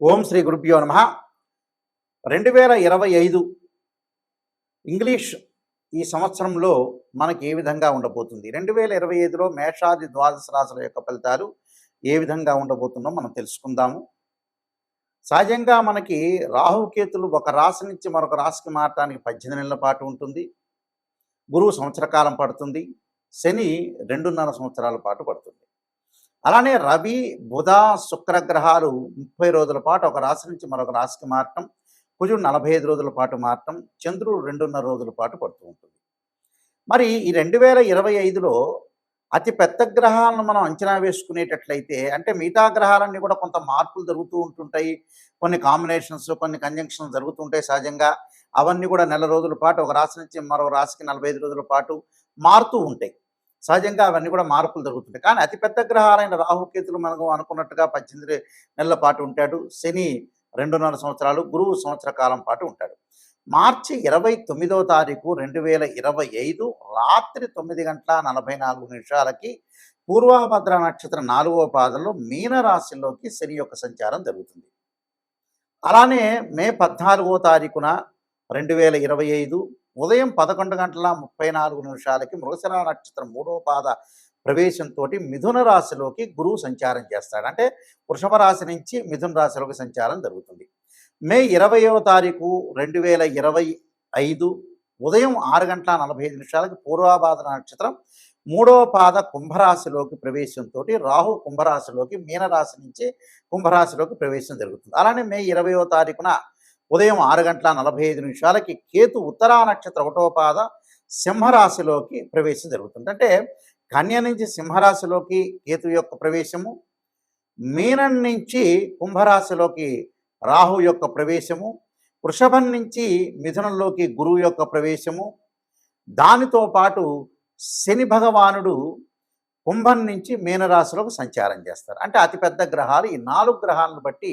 ఓం శ్రీ గురుభ్యో నమ. 2025 ఇంగ్లీష్ ఈ సంవత్సరంలో మనకి ఏ విధంగా ఉండబోతుంది? 2025లో మేషాది ద్వాదశ రాశుల యొక్క ఫలితాలు ఏ విధంగా ఉండబోతుందో మనం తెలుసుకుందాము. సహజంగా మనకి రాహుకేతులు ఒక రాశి నుంచి మరొక రాశికి మారటానికి 18 నెలల పాటు ఉంటుంది. గురువు సంవత్సర కాలం పడుతుంది. శని 2.5 సంవత్సరాల పాటు పడుతుంది. అలానే రవి, బుధ, శుక్ర గ్రహాలు 30 రోజుల పాటు ఒక రాశి నుంచి మరొక రాశికి మారటం, కుజుడు 45 రోజుల పాటు మారటం, చంద్రుడు 2.5 రోజుల పాటు పడుతూ ఉంటుంది. మరి ఈ 2025లో అతి పెద్ద గ్రహాలను మనం అంచనా వేసుకునేటట్లయితే, అంటే మిగతా గ్రహాలన్నీ కూడా కొంత మార్పులు జరుగుతూ ఉంటుంటాయి. కొన్ని కాంబినేషన్స్, కొన్ని కంజంక్షన్స్ జరుగుతుంటాయి సహజంగా. అవన్నీ కూడా నెల రోజుల పాటు ఒక రాశి నుంచి మరో రాశికి 45 రోజుల పాటు మారుతూ ఉంటాయి. సహజంగా అవన్నీ కూడా మార్పులు జరుగుతుంటాయి. కానీ అతిపెద్ద గ్రహాలైన రాహుకేతులు మనకు అనుకున్నట్టుగా 18 నెలల పాటు ఉంటాడు. శని 2.5 సంవత్సరాలు, గురువు సంవత్సర కాలం పాటు ఉంటాడు. మార్చి 29వ తారీఖు 2025 రాత్రి 9:44 పూర్వభద్ర నక్షత్రం 4వ పాదంలో మీనరాశిలోకి శని యొక్క సంచారం జరుగుతుంది. అలానే మే 14వ తారీఖున 2025 ఉదయం 11:34 మృగశిర నక్షత్రం 3వ పాద ప్రవేశంతో మిథున రాశిలోకి గురువు సంచారం చేస్తాడు. అంటే వృషభ రాశి నుంచి మిథున రాశిలోకి సంచారం జరుగుతుంది. మే 20వ తారీఖు 2025 ఉదయం 6:45 పూర్వభాద్ర నక్షత్రం 3వ పాద కుంభరాశిలోకి ప్రవేశంతో రాహు కుంభరాశిలోకి మీనరాశి నుంచి కుంభరాశిలోకి ప్రవేశం జరుగుతుంది. అలానే మే 20వ తారీఖున ఉదయం 6:45 కేతు ఉత్తరా నక్షత్రం 1వ పాద సింహరాశిలోకి ప్రవేశం జరుగుతుంది. అంటే కన్య నుంచి సింహరాశిలోకి కేతు యొక్క ప్రవేశము, మీనం నుంచి కుంభరాశిలోకి రాహు యొక్క ప్రవేశము, వృషభం నుంచి మిథునంలోకి గురువు యొక్క ప్రవేశము, దానితో పాటు శని భగవానుడు కుంభం నుంచి మీనరాశిలోకి సంచారం చేస్తారు. అంటే అతిపెద్ద గ్రహాలు ఈ 4 గ్రహాలను బట్టి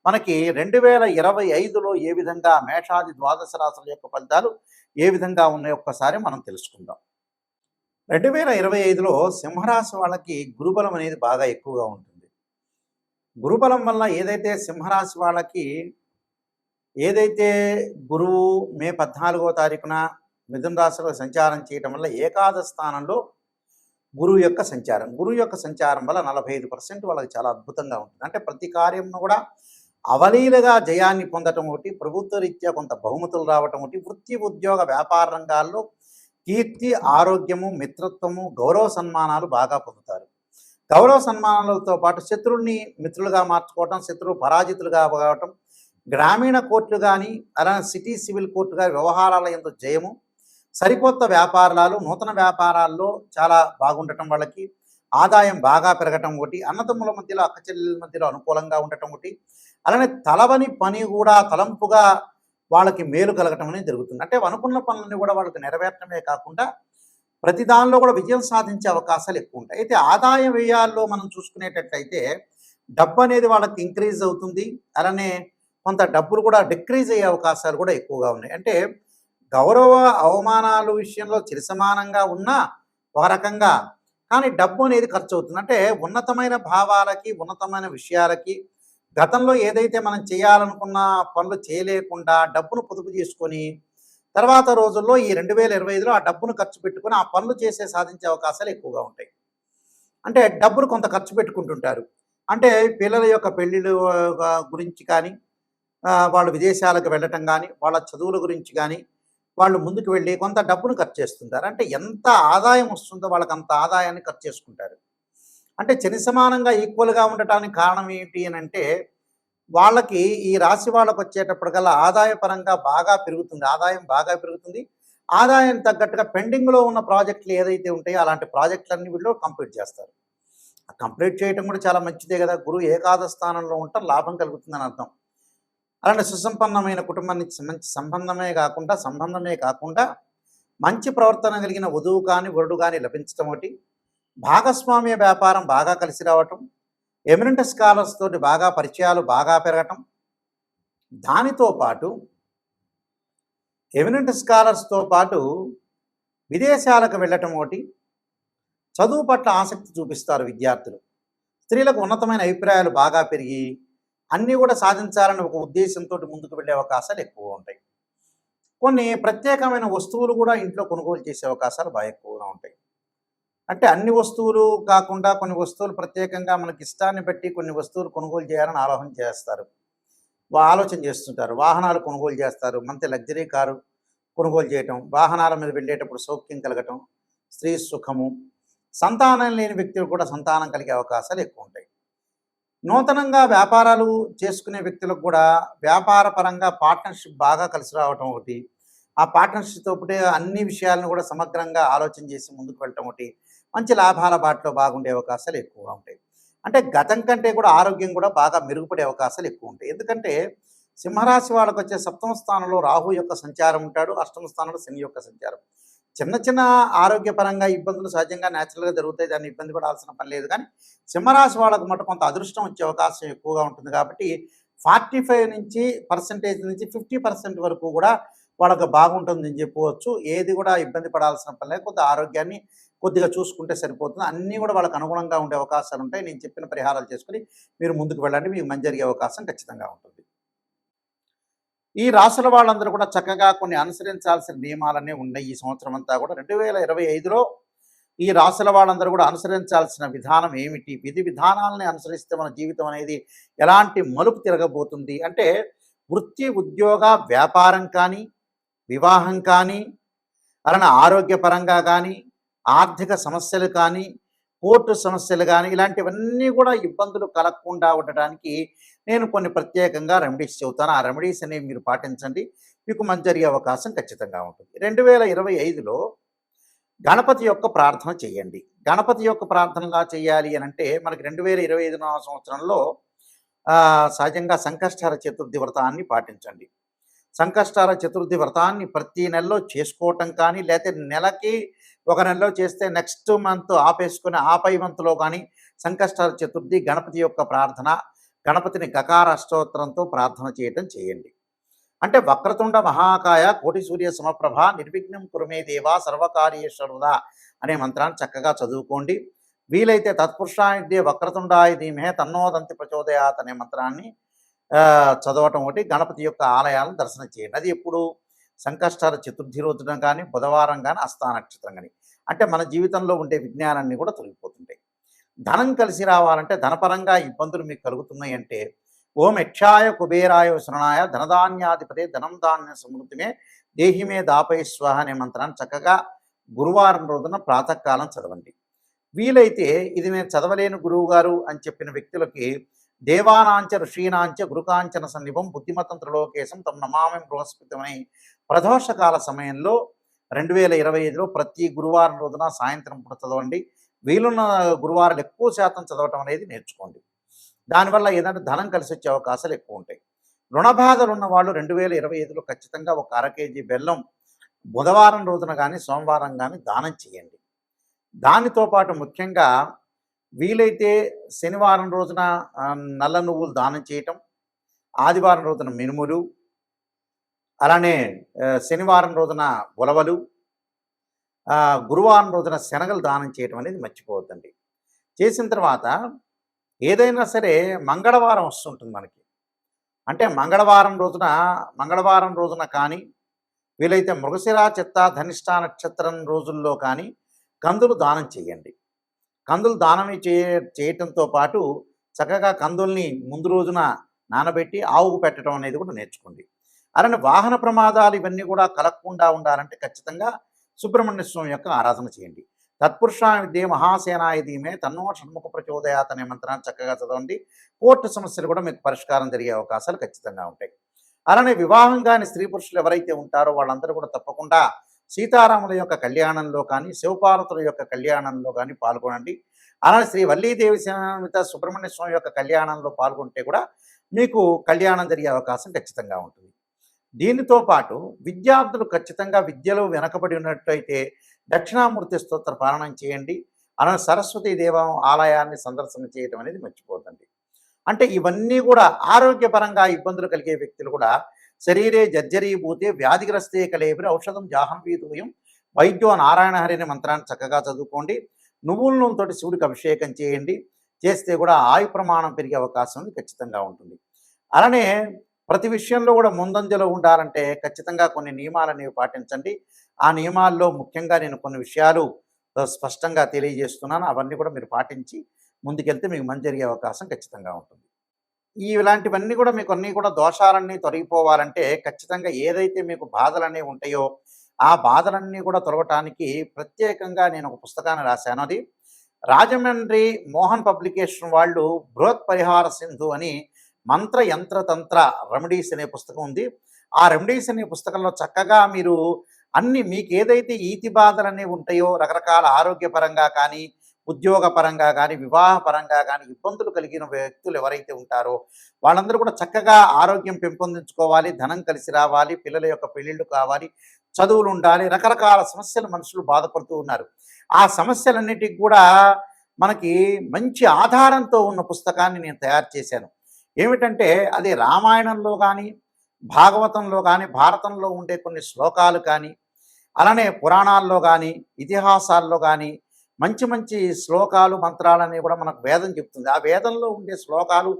మనకి 2025లో ఏ విధంగా మేషాది ద్వాదశ రాశుల యొక్క ఫలితాలు ఏ విధంగా ఉన్నాయో ఒక్కసారి మనం తెలుసుకుందాం. 2025లో సింహరాశి వాళ్ళకి గురుబలం అనేది బాగా ఎక్కువగా ఉంటుంది. గురుబలం వల్ల ఏదైతే సింహరాశి వాళ్ళకి గురువు మే 14వ తారీఖున మిథున రాశిలో సంచారం చేయటం వల్ల ఏకాదశ స్థానంలో గురువు యొక్క సంచారం వల్ల 45% వాళ్ళకి చాలా అద్భుతంగా ఉంటుంది. అంటే ప్రతి కార్యంను కూడా అవలీలగా జయాన్ని పొందటం ఒకటి, ప్రభుత్వ రీత్యా కొంత బహుమతులు రావటం ఒకటి, వృత్తి ఉద్యోగ వ్యాపార రంగాల్లో కీర్తి, ఆరోగ్యము, మిత్రత్వము, గౌరవ సన్మానాలు బాగా పొందుతారు. గౌరవ సన్మానాలతో పాటు శత్రువుల్ని మిత్రులుగా మార్చుకోవటం, శత్రువు పరాజితులుగా కావటం, గ్రామీణ కోర్టులు కానీ అలానే సిటీ సివిల్ కోర్టు కానీ వ్యవహారాల యందు జయము, సరికొత్త వ్యాపారాలు, నూతన వ్యాపారాల్లో చాలా బాగుండటం, వాళ్ళకి ఆదాయం బాగా పెరగటం ఒకటి, అన్నదమ్ముల మధ్యలో అక్క చెల్లెల మధ్యలో అనుకూలంగా ఉండటం ఒకటి, అలానే తలవని పని కూడా తలంపుగా వాళ్ళకి మేలు కలగటం అనేది జరుగుతుంది. అంటే అనుకున్న పనులన్నీ కూడా వాళ్ళకి నెరవేర్చడమే కాకుండా ప్రతి దానిలో కూడా విజయం సాధించే అవకాశాలు ఎక్కువ ఉంటాయి. అయితే ఆదాయ వ్యయాల్లో మనం చూసుకునేటట్లయితే డబ్బు అనేది వాళ్ళకి ఇంక్రీజ్ అవుతుంది. అలానే కొంత డబ్బులు కూడా డిక్రీజ్ అయ్యే అవకాశాలు కూడా ఎక్కువగా ఉన్నాయి. అంటే గౌరవ అవమానాల విషయంలో చిరసమానంగా ఉన్నా ఒక రకంగా, కానీ డబ్బు అనేది ఖర్చు అవుతుంది. అంటే ఉన్నతమైన భావాలకి, ఉన్నతమైన విషయాలకి, గతంలో ఏదైతే మనం చేయాలనుకున్న పనులు చేయలేకుండా డబ్బును పొదుపు చేసుకొని తర్వాత రోజుల్లో ఈ 2025లో ఆ డబ్బును ఖర్చు పెట్టుకొని ఆ పనులు సాధించే అవకాశాలు ఎక్కువగా ఉంటాయి. అంటే డబ్బును కొంత ఖర్చు పెట్టుకుంటుంటారు. అంటే పిల్లల యొక్క పెళ్ళిళ్ళ గురించి కానీ, వాళ్ళు విదేశాలకు వెళ్ళటం కానీ, వాళ్ళ చదువుల గురించి కానీ వాళ్ళు ముందుకు వెళ్ళి కొంత డబ్బును ఖర్చు చేస్తుంటారు. అంటే ఎంత ఆదాయం వస్తుందో వాళ్ళకి అంత ఆదాయాన్ని ఖర్చు చేసుకుంటారు. అంటే చని సమానంగా ఈక్వల్గా ఉండటానికి కారణం ఏంటి అని అంటే వాళ్ళకి ఈ రాశి వాళ్ళకు వచ్చేటప్పటికల్లా ఆదాయపరంగా బాగా పెరుగుతుంది, ఆదాయం తగ్గట్టుగా పెండింగ్లో ఉన్న ప్రాజెక్టులు ఏదైతే ఉంటాయో అలాంటి ప్రాజెక్టులన్నీ వీళ్ళు కంప్లీట్ చేస్తారు. కంప్లీట్ చేయటం కూడా చాలా మంచిదే కదా. గురువు ఏకాదశ స్థానంలో ఉంటే లాభం కలుగుతుందని అర్థం. అలాంటి సుసంపన్నమైన కుటుంబం నుంచి మంచి సంబంధమే కాకుండా మంచి ప్రవర్తన కలిగిన వధువు కానీ వరుడు కానీ లభించడం ఒకటి, భాగస్వామ్య వ్యాపారం బాగా కలిసి రావటం, ఎమినెంట్ స్కాలర్స్ తోటి బాగా పరిచయాలు బాగా పెరగటం, దానితో పాటు ఎమినెంట్ స్కాలర్స్తో పాటు విదేశాలకు వెళ్ళటం ఒకటి, చదువు పట్ల ఆసక్తి చూపిస్తారు విద్యార్థులు, స్త్రీలకు ఉన్నతమైన అభిప్రాయాలు బాగా పెరిగి అన్నీ కూడా సాధించాలని ఒక ఉద్దేశంతో ముందుకు వెళ్ళే అవకాశాలు ఎక్కువ ఉంటాయి. కొన్ని ప్రత్యేకమైన వస్తువులు కూడా ఇంట్లో కొనుగోలు చేసే అవకాశాలు బాగా ఎక్కువగా ఉంటాయి. అంటే అన్ని వస్తువులు కాకుండా కొన్ని వస్తువులు ప్రత్యేకంగా మనకి ఇష్టాన్ని బట్టి కొన్ని వస్తువులు కొనుగోలు చేయాలని ఆలోచన చేస్తుంటారు. వాహనాలు కొనుగోలు చేస్తారు. మంచి లగ్జరీ కారు కొనుగోలు చేయటం, వాహనాల మీద వెళ్ళేటప్పుడు సౌఖ్యం కలగటం, స్త్రీ సుఖము, సంతానం లేని వ్యక్తులు కూడా సంతానం కలిగే అవకాశాలు ఎక్కువ ఉంటాయి. నూతనంగా వ్యాపారాలు చేసుకునే వ్యక్తులకు కూడా వ్యాపార పరంగా పార్ట్నర్షిప్ బాగా కలిసి రావటం ఒకటి, ఆ పార్ట్నర్షిప్తో ఒకటి అన్ని విషయాలను కూడా సమగ్రంగా ఆలోచన చేసి ముందుకు వెళ్ళటం ఒకటి, మంచి లాభాల బాటలో బాగుండే అవకాశాలు ఎక్కువగా ఉంటాయి. అంటే గతం కంటే కూడా ఆరోగ్యం కూడా బాగా మెరుగుపడే అవకాశాలు ఎక్కువ ఉంటాయి. ఎందుకంటే సింహరాశి వాళ్ళకు వచ్చే సప్తమ స్థానంలో రాహు యొక్క సంచారం ఉంటాడు, అష్టమ స్థానంలో శని యొక్క సంచారం. చిన్న చిన్న ఆరోగ్యపరంగా ఇబ్బందులు సహజంగా న్యాచురల్గా జరుగుతాయి, దాన్ని ఇబ్బంది పడాల్సిన పని లేదు. కానీ సింహరాశి వాళ్ళకు మటు కొంత అదృష్టం వచ్చే అవకాశం ఎక్కువగా ఉంటుంది. కాబట్టి 45 నుంచి పర్సెంటేజ్ నుంచి 50% వరకు కూడా వాళ్ళకు బాగుంటుందని చెప్పవచ్చు. ఏది కూడా ఇబ్బంది పడాల్సిన పని లేదు. కొద్దిగా ఆరోగ్యాన్ని కొద్దిగా చూసుకుంటే సరిపోతుంది. అన్నీ కూడా వాళ్ళకు అనుగుణంగా ఉండే అవకాశాలు ఉంటాయి. నేను చెప్పిన పరిహారాలు చేసుకుని మీరు ముందుకు వెళ్ళండి, మీకు మంచి జరిగే అవకాశం ఖచ్చితంగా ఉంటుంది. ఈ రాసుల వాళ్ళందరూ కూడా చక్కగా కొన్ని అనుసరించాల్సిన నియమాలన్నీ ఉన్నాయి. ఈ సంవత్సరం అంతా కూడా 2025లో ఈ రాసుల వాళ్ళందరూ కూడా అనుసరించాల్సిన విధానం ఏమిటి, విధి విధానాలని అనుసరిస్తే మన జీవితం అనేది ఎలాంటి మలుపు తిరగబోతుంది అంటే, వృత్తి ఉద్యోగ వ్యాపారం కానీ, వివాహం కానీ, అలానే ఆరోగ్యపరంగా కానీ, ఆర్థిక సమస్యలు కానీ, కోర్టు సమస్యలు కానీ, ఇలాంటివన్నీ కూడా ఇబ్బందులు కలగకుండా ఉండటానికి నేను కొన్ని ప్రత్యేకంగా రెమెడీస్ చెబుతాను. ఆ రెమెడీస్ అనేవి మీరు పాటించండి, మీకు మంచి జరిగే అవకాశం ఖచ్చితంగా ఉంటుంది. 2025లో గణపతి యొక్క ప్రార్థన చేయండి. గణపతి యొక్క ప్రార్థనగా చేయాలి అని అంటే మనకి 2025 సంవత్సరంలో సహజంగా సంకష్టహర చతుర్థి వ్రతాన్ని పాటించండి. సంకష్టహర చతుర్థి వ్రతాన్ని ప్రతి నెలలో చేసుకోవటం కానీ, లేకపోతే నెలకి ఒక నెలలో చేస్తే నెక్స్ట్ మంత్ ఆపేసుకుని ఆపై మంత్లో కానీ సంకష్టహర చతుర్థి గణపతి యొక్క ప్రార్థన, గణపతిని గకార అష్టోత్తరంతో ప్రార్థన చేయటం చేయండి. అంటే వక్రతుండ మహాకాయ కోటి సూర్య సమప్రభ నిర్విఘ్నం కురుమే దేవా సర్వకార్యేశ్వరుదా అనే మంత్రాన్ని చక్కగా చదువుకోండి. వీలైతే తత్పురుషాయ వక్రతుండాయ ధీమహే తన్నోదంతి ప్రచోదయాత్ అనే మంత్రాన్ని చదవటం ఒకటి. గణపతి యొక్క ఆలయాలను దర్శనం చేయండి. అది ఎప్పుడు సంకష్టాల చతుర్థి రోజున కానీ, బుధవారం కానీ, హస్త నక్షత్రం కానీ. అంటే మన జీవితంలో ఉండే విజ్ఞానాన్ని కూడా తొలగిపోతుంటాయి. ధనం కలిసి రావాలంటే, ధనపరంగా ఇబ్బందులు మీకు కలుగుతున్నాయి అంటే, ఓం యక్షాయ కుబేరాయ శరణాయ ధనధాన్యాధిపతే ధనం ధాన్య సమృద్ధిమే దేహిమే దాపై స్వాహ అనే మంత్రాన్ని చక్కగా గురువారం రోజున ప్రాతకాలం చదవండి. వీలైతే ఇది నేను చదవలేని గురువు గారు అని చెప్పిన వ్యక్తులకి దేవానాంచ ఋషీనాంచ గురుకాంచన సన్నిభం బుద్ధిమతం త్రిలోకేశం తమ నమామి బృహస్పతిమని ప్రదోషకాల సమయంలో 2025లో ప్రతి గురువారం రోజున సాయంత్రం పూట చదవండి. వీలున్న గురువారాలు ఎక్కువ శాతం చదవటం అనేది నేర్చుకోండి. దానివల్ల ఏదంటే ధనం కలిసి వచ్చే అవకాశాలు ఎక్కువ ఉంటాయి. రుణబాధలు ఉన్న వాళ్ళు 2025లో ఖచ్చితంగా ఒక అర కేజీ బెల్లం బుధవారం రోజున కానీ, సోమవారం కానీ దానం చేయండి. దానితో పాటు ముఖ్యంగా వీలైతే శనివారం రోజున నల్ల నువ్వులు దానం చేయటం, ఆదివారం రోజున మినుములు, అలానే శనివారం రోజున ఉలవలు, గురువారం రోజున శనగలు దానం చేయటం అనేది మర్చిపోవద్దండి. చేసిన తర్వాత ఏదైనా సరే మంగళవారం వస్తుంటుంది మనకి. అంటే మంగళవారం రోజున కానీ, వీలైతే మృగశిర చిత్త ధనిష్ట నక్షత్రం రోజుల్లో కానీ కందులు దానం చేయండి. కందులు దానం చేయటంతో పాటు చక్కగా కందుల్ని ముందు రోజున నానబెట్టి ఆవుకు పెట్టడం అనేది కూడా నేర్చుకోండి. అలానే వాహన ప్రమాదాలు ఇవన్నీ కూడా కలగకుండా ఉండాలంటే ఖచ్చితంగా సుబ్రహ్మణ్య స్వామి యొక్క ఆరాధన చేయండి. తత్పురుషాయ విద్యే మహాసేనాయ ధీమే తన్నో షణ్ముఖ ప్రచోదయాత్ అనే మంత్రాన్ని చక్కగా చదవండి. కోర్టు సమస్యలు కూడా మీకు పరిష్కారం జరిగే అవకాశాలు ఖచ్చితంగా ఉంటాయి. అలానే వివాహం కాని స్త్రీ పురుషులు ఎవరైతే ఉంటారో వాళ్ళందరూ కూడా తప్పకుండా సీతారాముల యొక్క కళ్యాణంలో కానీ, శివపార్వతుల యొక్క కళ్యాణంలో కానీ పాల్గొనండి. అలానే శ్రీ వల్లీదేవి సమేత సుబ్రహ్మణ్య స్వామి యొక్క కళ్యాణంలో పాల్గొంటే కూడా మీకు కళ్యాణం జరిగే అవకాశం ఖచ్చితంగా ఉంటుంది. దీనితో పాటు విద్యార్థులు ఖచ్చితంగా విద్యలో వెనకబడి ఉన్నట్లయితే దక్షిణామూర్తి స్తోత్ర పారాయణం చేయండి. అలానే సరస్వతీ దేవం ఆలయాన్ని సందర్శన చేయడం అనేది మర్చిపోతండి. అంటే ఇవన్నీ కూడా ఆరోగ్యపరంగా ఇబ్బందులు కలిగే వ్యక్తులు కూడా శరీరే జర్జరీభూతే వ్యాధిగ్రస్తే కలేబరి ఔషధం జాహంవీతూయం వైద్యో నారాయణ హరి అనే మంత్రాన్ని చక్కగా చదువుకోండి. నువ్వుల నూనెతోటి శివుడికి అభిషేకం చేయండి. చేస్తే కూడా ఆయు ప్రమాణం పెరిగే అవకాశం ఖచ్చితంగా ఉంటుంది. అలానే ప్రతి విషయంలో కూడా ముందంజలో ఉండాలంటే ఖచ్చితంగా కొన్ని నియమాలనేవి పాటించండి. ఆ నియమాల్లో ముఖ్యంగా నేను కొన్ని విషయాలు స్పష్టంగా తెలియజేస్తున్నాను. అవన్నీ కూడా మీరు పాటించి ముందుకెళ్తే మీకు మంచి జరిగే అవకాశం ఖచ్చితంగా ఉంటుంది. ఇలాంటివన్నీ కూడా మీకు అన్నీ కూడా దోషాలన్నీ తొలగిపోవాలంటే ఖచ్చితంగా ఏదైతే మీకు బాధలనేవి ఉంటాయో, ఆ బాధలన్నీ కూడా తొలగటానికి ప్రత్యేకంగా నేను ఒక పుస్తకాన్ని రాశాను. అది రాజమండ్రి మోహన్ పబ్లికేషన్ వాళ్ళు బృహత్ పరిహార సింధు అని మంత్ర యంత్ర తంత్ర రెమెడీస్ అనే పుస్తకం ఉంది. ఆ రెమెడీస్ అనే పుస్తకంలో చక్కగా మీరు అన్ని మీకు ఏదైతే ఈతి బాధలనేవి ఉంటాయో రకరకాల ఆరోగ్యపరంగా కానీ, ఉద్యోగపరంగా కానీ, వివాహపరంగా కానీ ఇబ్బందులు కలిగిన వ్యక్తులు ఎవరైతే ఉంటారో వాళ్ళందరూ కూడా చక్కగా ఆరోగ్యం పెంపొందించుకోవాలి, ధనం కలిసి రావాలి, పిల్లల యొక్క పెళ్ళిళ్ళు కావాలి, చదువులు ఉండాలి, రకరకాల సమస్యలు మనుషులు బాధపడుతూ ఉన్నారు. ఆ సమస్యలన్నిటికి కూడా మనకి మంచి ఆధారంతో ఉన్న పుస్తకాన్ని నేను తయారు చేశాను. ఏమిటంటే అది రామాయణంలో కానీ, భాగవతంలో కానీ, భారతంలో ఉండే కొన్ని శ్లోకాలు కానీ, అలానే పురాణాల్లో కానీ, ఇతిహాసాల్లో కానీ మంచి మంచి శ్లోకాలు, మంత్రాలన్నీ కూడా మనకు వేదం చెప్తుంది. ఆ వేదంలో ఉండే శ్లోకాలు,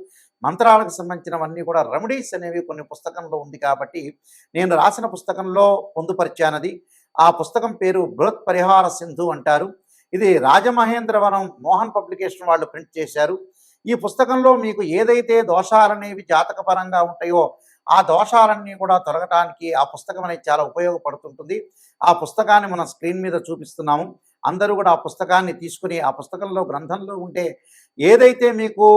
మంత్రాలకు సంబంధించినవన్నీ కూడా రెమెడీస్ అనేవి కొన్ని పుస్తకంలో ఉంది కాబట్టి నేను రాసిన పుస్తకంలో పొందుపరిచానది. ఆ పుస్తకం పేరు బృహత్ పరిహార సింధు అంటారు. ఇది రాజమహేంద్రవరం మోహన్ పబ్లికేషన్ వాళ్ళు ప్రింట్ చేశారు. ఈ పుస్తకంలో మీకు ఏదైతే దోషాలనేవి జాతకపరంగా ఉంటాయో ఆ దోషాలన్నీ కూడా తొలగటానికి ఆ పుస్తకం అనేది చాలా ఉపయోగపడుతుంటుంది. ఆ పుస్తకాన్ని మనం స్క్రీన్ మీద చూపిస్తున్నాము. అందరూ కూడా ఆ పుస్తకాన్ని తీసుకుని ఆ పుస్తకంలో గ్రంథంలో ఉంటే ఏదైతే మీకు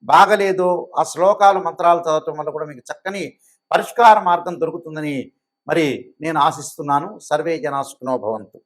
బాగలేదో ఆ శ్లోకాలు మంత్రాలు చదవటం వల్ల కూడా మీకు చక్కని పరిష్కార మార్గం దొరుకుతుందని మరి నేను ఆశిస్తున్నాను. సర్వే జనా సుఖినో భవంతు.